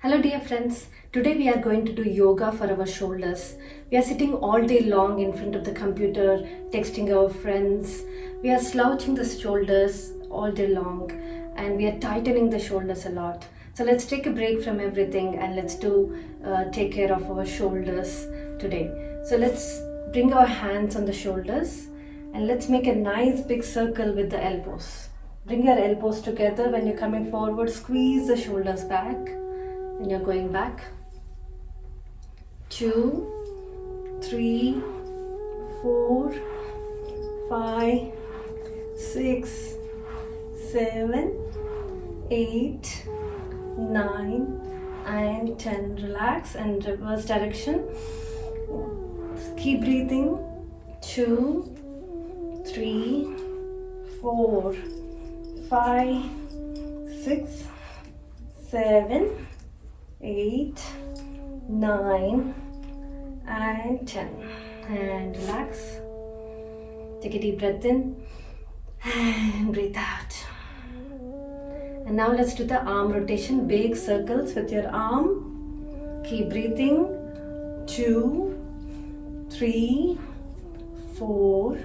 Hello dear friends, today we are going to do yoga for our shoulders. We are sitting all day long in front of the computer, texting our friends. We are slouching the shoulders all day long and we are tightening the shoulders a lot. So let's take a break from everything and let's take care of our shoulders today. So let's bring our hands on the shoulders and let's make a nice big circle with the elbows. Bring your elbows together when you're coming forward, squeeze the shoulders back. And you're going back. 2, 3, 4, 5, 6, 7, 8, 9, and 10. Relax and reverse direction. Keep breathing. 2, 3, 4, 5, 6, 7, 8, 9, and 10. And relax. Take a deep breath in and breathe out. And now let's do the arm rotation. Big circles with your arm. Keep breathing. 2, 3, 4,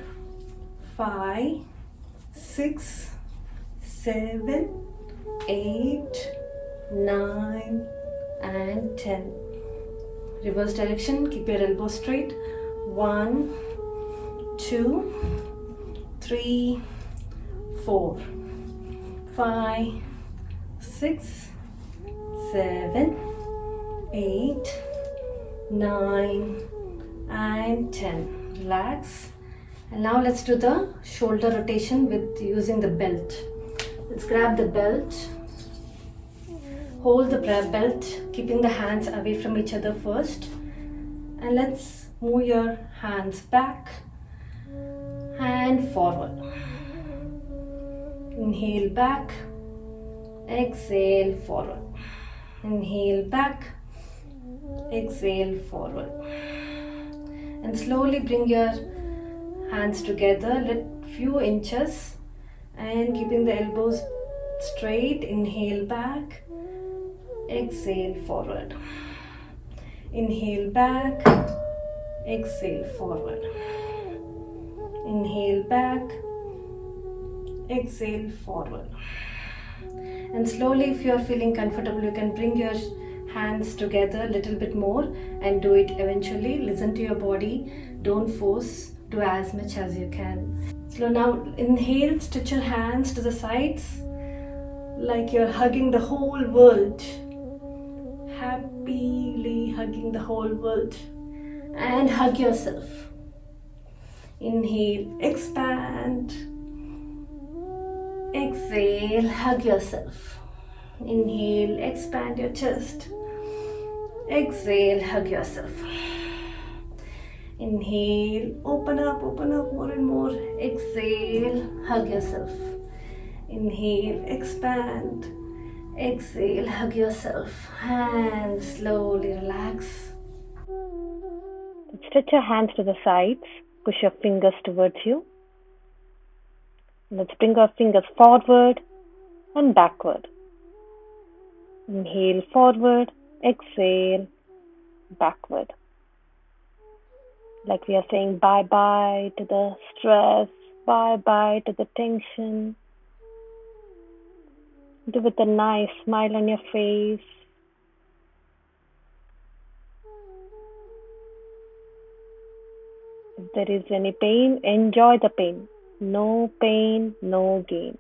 5, 6, 7, 8, 9, and 10. Reverse direction. Keep your elbows straight. 1, 2, 3, 4, 5, 6, 7, 8, 9, and 10. Relax. And now let's do the shoulder rotation with using the belt. Let's grab the belt. Hold the belt, keeping the hands away from each other first. And let's move your hands back and forward. Inhale back, exhale forward. Inhale back, exhale forward. And slowly bring your hands together, let few inches, and keeping the elbows straight. Inhale back, exhale forward. Inhale back, exhale forward. Inhale back, exhale forward. And slowly, if you are feeling comfortable, you can bring your hands together a little bit more and do it eventually. Listen to your body, don't force, do as much as you can. So now inhale, stretch your hands to the sides like you're hugging the whole world. Happily hugging the whole world. And hug yourself. Inhale, expand. Exhale, hug yourself. Inhale, expand your chest. Exhale, hug yourself. Inhale, open up more and more. Exhale, hug yourself. Inhale, expand. Exhale, hug yourself and slowly relax. Stretch your hands to the sides. Push your fingers towards you. Let's bring our fingers forward and backward. Inhale forward, exhale backward. Like we are saying bye-bye to the stress, bye-bye to the tension. Do with a nice smile on your face. If there is any pain, enjoy the pain. No pain, no gain.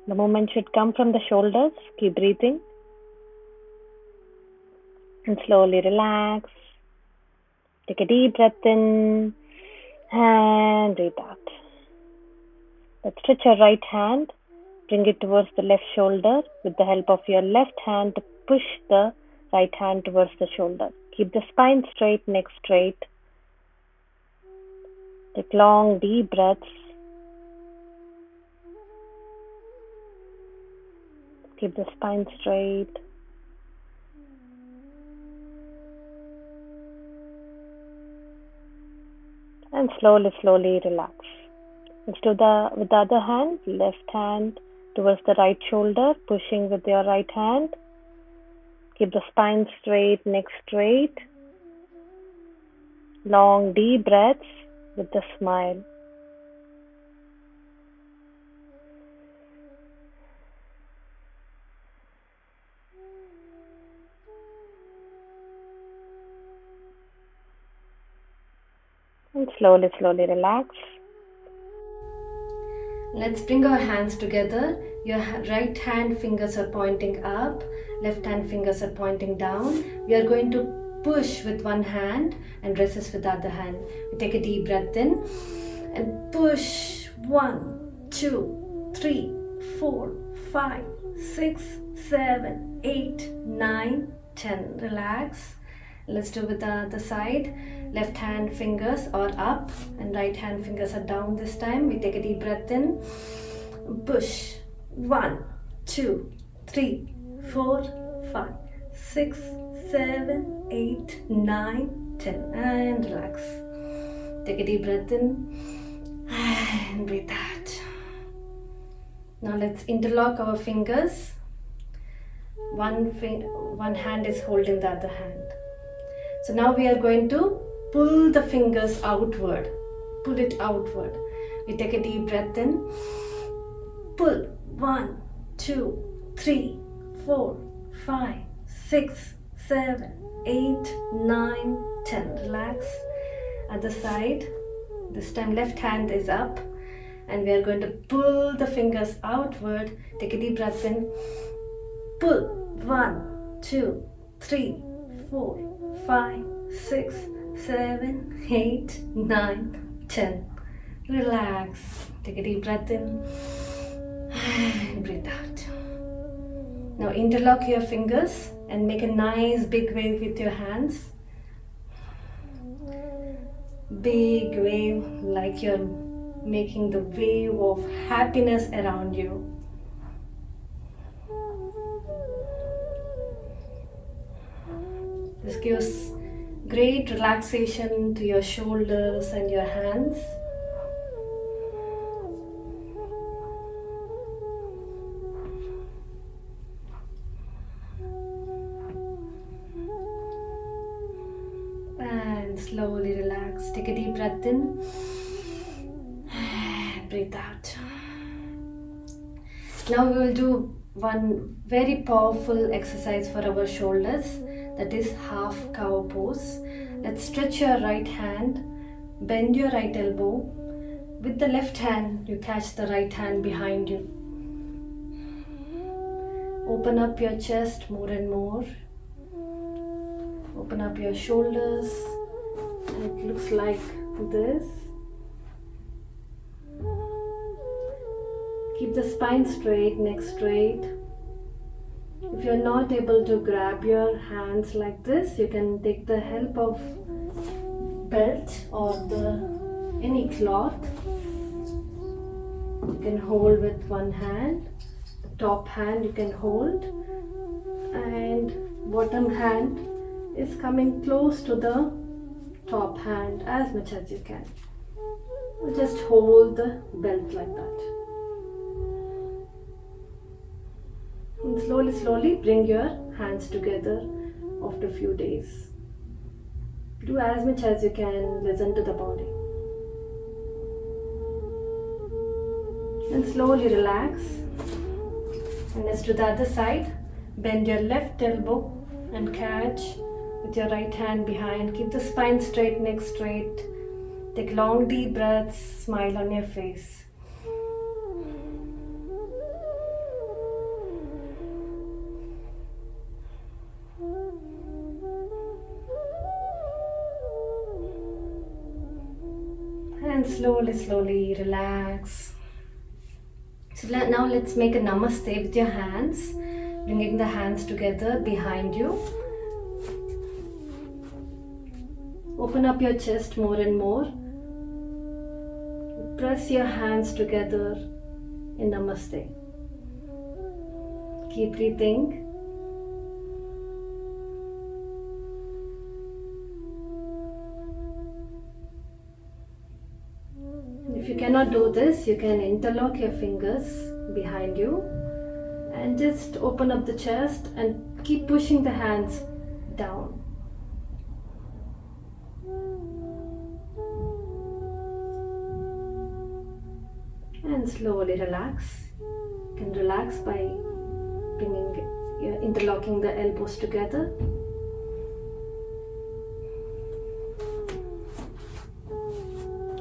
The movement should come from the shoulders. Keep breathing. And slowly relax. Take a deep breath in and breathe out. Let's stretch your right hand. Bring it towards the left shoulder. With the help of your left hand, push the right hand towards the shoulder. Keep the spine straight, neck straight. Take long, deep breaths. Keep the spine straight. And slowly relax. Let's do with the other hand, left hand, towards the right shoulder, pushing with your right hand. Keep the spine straight, neck straight. Long, deep breaths with a smile. And slowly, slowly relax. Let's bring our hands together. Your right hand fingers are pointing up, left hand fingers are pointing down. We are going to push with one hand and resist with the other hand. We take a deep breath in and push. 1, 2, 3, 4, 5, 6, 7, 8, 9, 10. Relax. Let's do with the other side. Left hand fingers are up and right hand fingers are down this time. We take a deep breath in. Push. 1, 2, 3, 4, 5, 6, 7, 8, 9, 10. And relax. Take a deep breath in and breathe out. Now let's interlock our fingers. One hand is holding the other hand. So now we are going to pull the fingers outward. Pull it outward. We take a deep breath in. Pull. 1, 2, 3, 4, 5, 6, 7, 8, 9, 10. Relax. Other side. This time left hand is up. And we are going to pull the fingers outward. Take a deep breath in. Pull. 1, 2, 3, 4, 5, 6, 7, 8, 9, 10. Relax. Take a deep breath in and breathe out. Now interlock your fingers and make a nice big wave with your hands. Big wave like you're making the wave of happiness around you. This gives great relaxation to your shoulders and your hands. And slowly relax. Take a deep breath in. Breathe out. Now we will do one very powerful exercise for our shoulders. That is half cow pose. Let's stretch your right hand, bend your right elbow. With the left hand, you catch the right hand behind you. Open up your chest more and more. Open up your shoulders. It looks like this. Keep the spine straight, neck straight. If you're not able to grab your hands like this, you can take the help of belt or any cloth. You can hold with one hand. The top hand you can hold, and bottom hand is coming close to the top hand as much as you can. Just hold the belt like that. And slowly bring your hands together after a few days. Do as much as you can, listen to the body. And slowly relax. And let's do the other side. Bend your left elbow and catch with your right hand behind. Keep the spine straight, neck straight. Take long deep breaths, smile on your face. And slowly relax. So now let's make a namaste with your hands, bringing the hands together behind you. Open up your chest more and more. Press your hands together in namaste. Keep breathing. If you cannot do this, you can interlock your fingers behind you, and just open up the chest and keep pushing the hands down. And slowly relax. You can relax by interlocking the elbows together.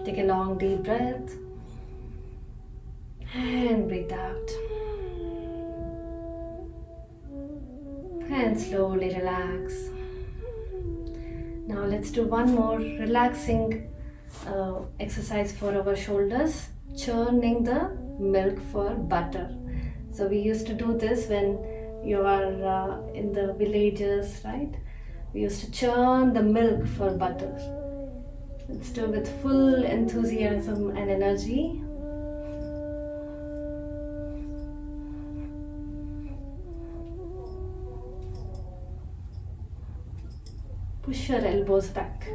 Take a long deep breath and breathe out. And slowly relax. Now let's do one more relaxing exercise for our shoulders, churning the milk for butter. So we used to do this when you are in the villages, right? We used to churn the milk for butter. Let's do with full enthusiasm and energy. Push your elbows back.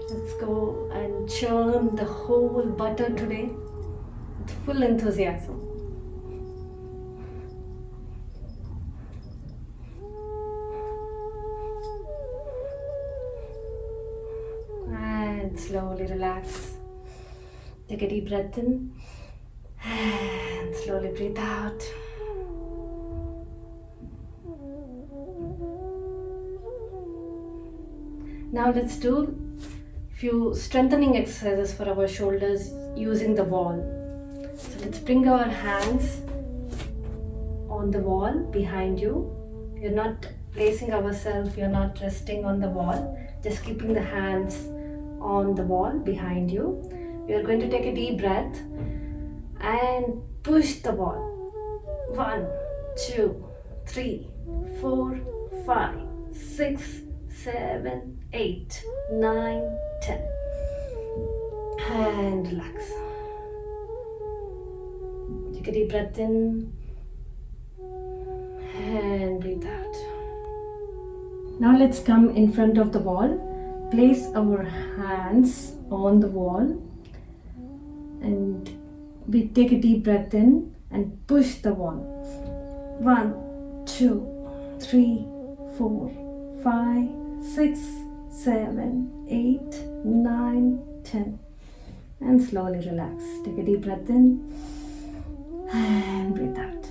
Let's go and churn the whole butter today with full enthusiasm. And slowly relax. Take a deep breath in and slowly breathe out. Now let's do few strengthening exercises for our shoulders using the wall. So let's bring our hands on the wall behind you. You're not placing ourselves, you're not resting on the wall, just keeping the hands on the wall behind you. We are going to take a deep breath and push the wall. 1, 2, 3, 4, 5, 6, 7, 8, 9, 10. And relax. Take a deep breath in and breathe out. Now let's come in front of the wall. Place our hands on the wall and we take a deep breath in and push the wall. 1, 2, 3, 4, 5, 6, 7, 8, 9, 10. And slowly relax. Take a deep breath in and breathe out.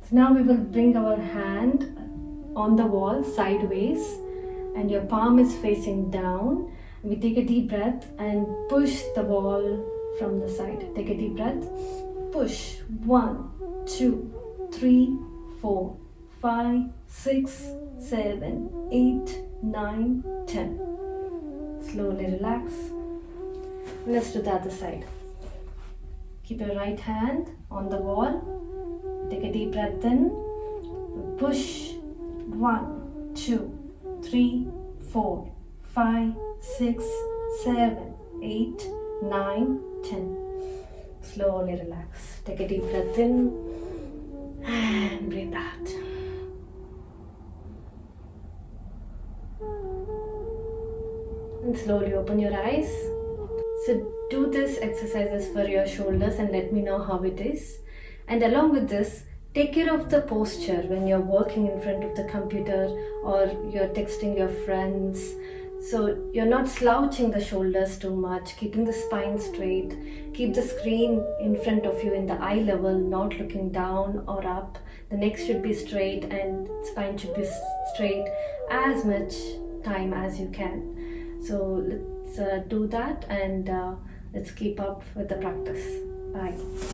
So now we will bring our hand on the wall sideways and your palm is facing down. We take a deep breath and push the wall from the side. Take a deep breath. Push. 1, 2, 3, 4, 5, 6, 7, 8, 9, 10. Slowly relax. Let's do the other side. Keep your right hand on the wall. Take a deep breath in. Push. 1, 2, 3, 4, 5, 6, 7, 8, 9, 10. Slowly relax. Take a deep breath in and breathe out. And slowly open your eyes. So do these exercises for your shoulders and let me know how it is. And along with this, take care of the posture when you're working in front of the computer or you're texting your friends. So you're not slouching the shoulders too much, keeping the spine straight. Keep the screen in front of you in the eye level, not looking down or up. The neck should be straight and spine should be straight as much time as you can. So let's do that and let's keep up with the practice. Bye.